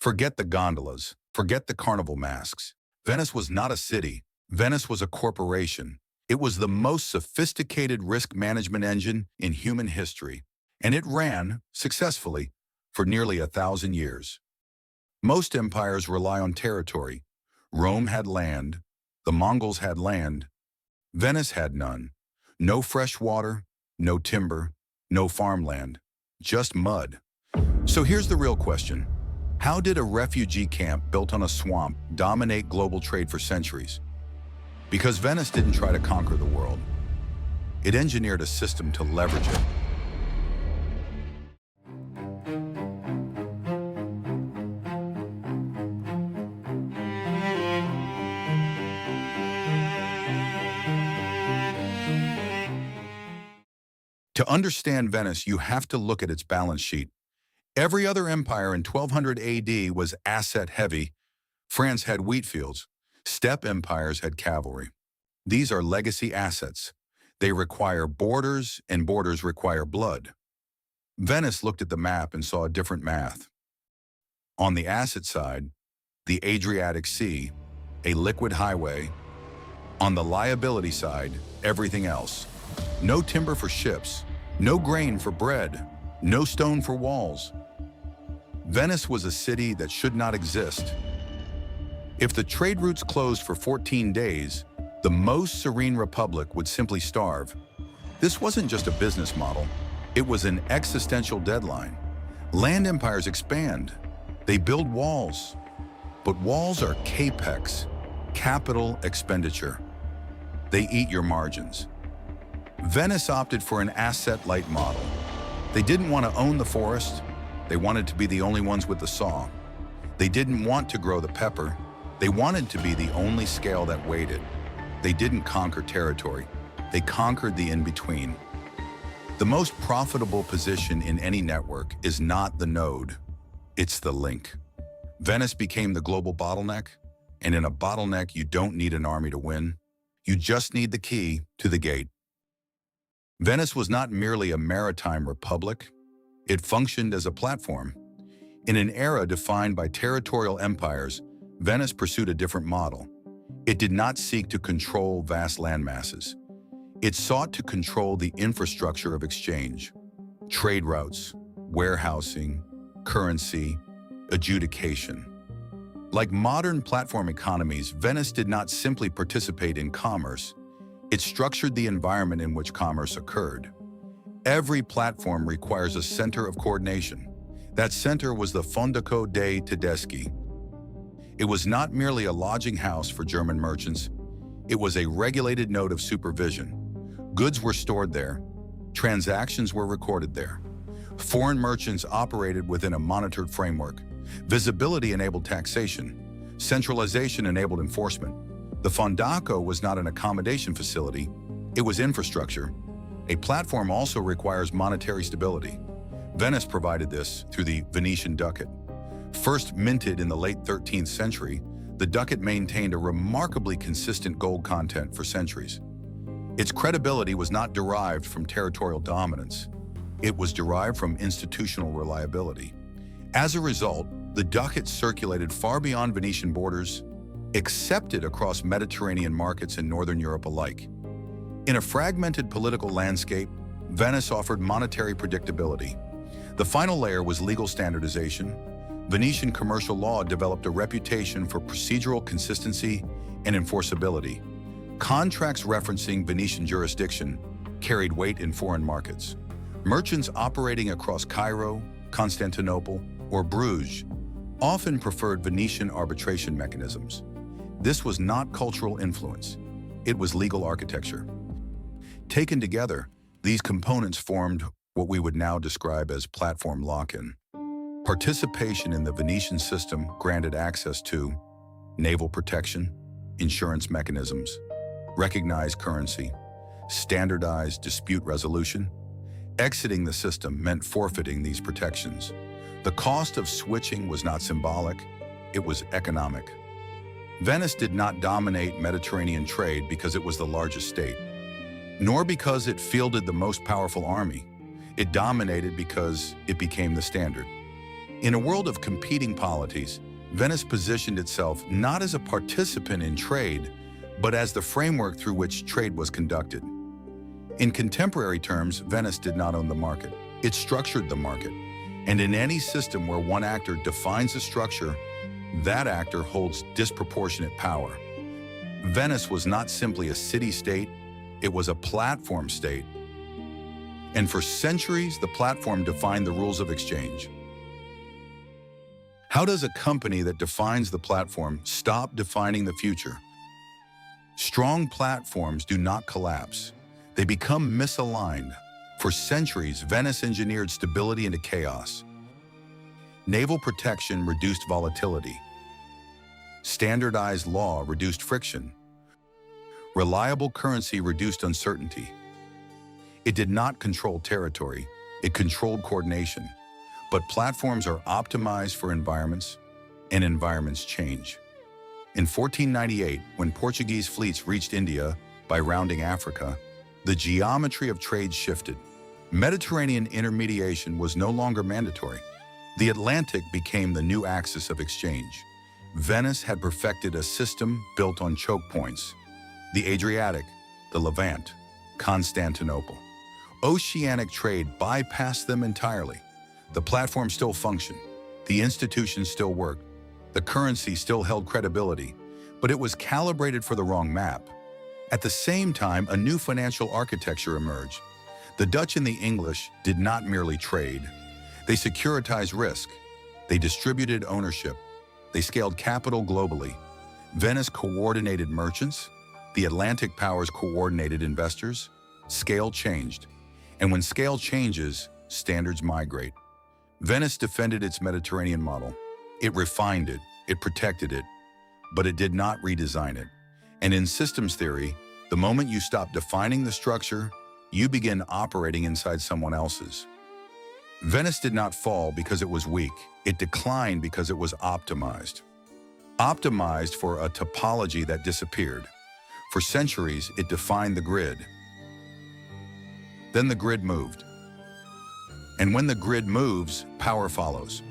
Forget the gondolas, forget the carnival masks. Venice was not a city. Venice was a corporation. It was the most sophisticated risk management engine in human history, and it ran, successfully, for nearly 1,000 years. Most empires rely on territory. Rome had land. The Mongols had land. Venice had none. No fresh water, no timber, no farmland, just mud. So here's the real question. How did a refugee camp built on a swamp dominate global trade for centuries? Because Venice didn't try to conquer the world. It engineered a system to leverage it. To understand Venice, you have to look at its balance sheet. Every other empire in 1200 AD was asset-heavy. France had wheat fields. Steppe empires had cavalry. These are legacy assets. They require borders, and borders require blood. Venice looked at the map and saw a different math. On the asset side, the Adriatic Sea, a liquid highway. On the liability side, everything else. No timber for ships, no grain for bread, no stone for walls. Venice was a city that should not exist. If the trade routes closed for 14 days, the most serene republic would simply starve. This wasn't just a business model. It was an existential deadline. Land empires expand. They build walls. But walls are capex, capital expenditure. They eat your margins. Venice opted for an asset-light model. They didn't want to own the forest. They wanted to be the only ones with the saw. They didn't want to grow the pepper. They wanted to be the only scale that weighed. They didn't conquer territory. They conquered the in-between. The most profitable position in any network is not the node. It's the link. Venice became the global bottleneck, and in a bottleneck, you don't need an army to win. You just need the key to the gate. Venice was not merely a maritime republic. It functioned as a platform. In an era defined by territorial empires, Venice pursued a different model. It did not seek to control vast landmasses. It sought to control the infrastructure of exchange, trade routes, warehousing, currency, adjudication. Like modern platform economies, Venice did not simply participate in commerce. It structured the environment in which commerce occurred. Every platform requires a center of coordination. That center was the Fondaco dei Tedeschi. It was not merely a lodging house for German merchants. It was a regulated node of supervision. Goods were stored there. Transactions were recorded there. Foreign merchants operated within a monitored framework. Visibility enabled taxation. Centralization enabled enforcement. The Fondaco was not an accommodation facility. It was infrastructure. A platform also requires monetary stability. Venice provided this through the Venetian ducat. First minted in the late 13th century, the ducat maintained a remarkably consistent gold content for centuries. Its credibility was not derived from territorial dominance. It was derived from institutional reliability. As a result, the ducat circulated far beyond Venetian borders, accepted across Mediterranean markets in Northern Europe alike. In a fragmented political landscape, Venice offered monetary predictability. The final layer was legal standardization. Venetian commercial law developed a reputation for procedural consistency and enforceability. Contracts referencing Venetian jurisdiction carried weight in foreign markets. Merchants operating across Cairo, Constantinople, or Bruges often preferred Venetian arbitration mechanisms. This was not cultural influence. It was legal architecture. Taken together, these components formed what we would now describe as platform lock-in. Participation in the Venetian system granted access to naval protection, insurance mechanisms, recognized currency, standardized dispute resolution. Exiting the system meant forfeiting these protections. The cost of switching was not symbolic, it was economic. Venice did not dominate Mediterranean trade because it was the largest state, nor because it fielded the most powerful army. It dominated because it became the standard. In a world of competing polities, Venice positioned itself not as a participant in trade, but as the framework through which trade was conducted. In contemporary terms, Venice did not own the market. It structured the market. And in any system where one actor defines a structure, that actor holds disproportionate power. Venice was not simply a city-state, it was a platform state. And for centuries, the platform defined the rules of exchange. How does a company that defines the platform stop defining the future? Strong platforms do not collapse. They become misaligned. For centuries, Venice engineered stability into chaos. Naval protection reduced volatility. Standardized law reduced friction. Reliable currency reduced uncertainty. It did not control territory, it controlled coordination. But platforms are optimized for environments, and environments change. In 1498, when Portuguese fleets reached India by rounding Africa, the geometry of trade shifted. Mediterranean intermediation was no longer mandatory. The Atlantic became the new axis of exchange. Venice had perfected a system built on choke points. The Adriatic, the Levant, Constantinople. Oceanic trade bypassed them entirely. The platform still functioned. The institutions still worked. The currency still held credibility, but it was calibrated for the wrong map. At the same time, a new financial architecture emerged. The Dutch and the English did not merely trade. They securitized risk. They distributed ownership. They scaled capital globally. Venice coordinated merchants. The Atlantic powers coordinated investors. Scale changed. And when scale changes, standards migrate. Venice defended its Mediterranean model. It refined it, it protected it, but it did not redesign it. And in systems theory, the moment you stop defining the structure, you begin operating inside someone else's. Venice did not fall because it was weak. It declined because it was optimized. Optimized for a topology that disappeared. For centuries, it defined the grid. Then the grid moved. And when the grid moves, power follows.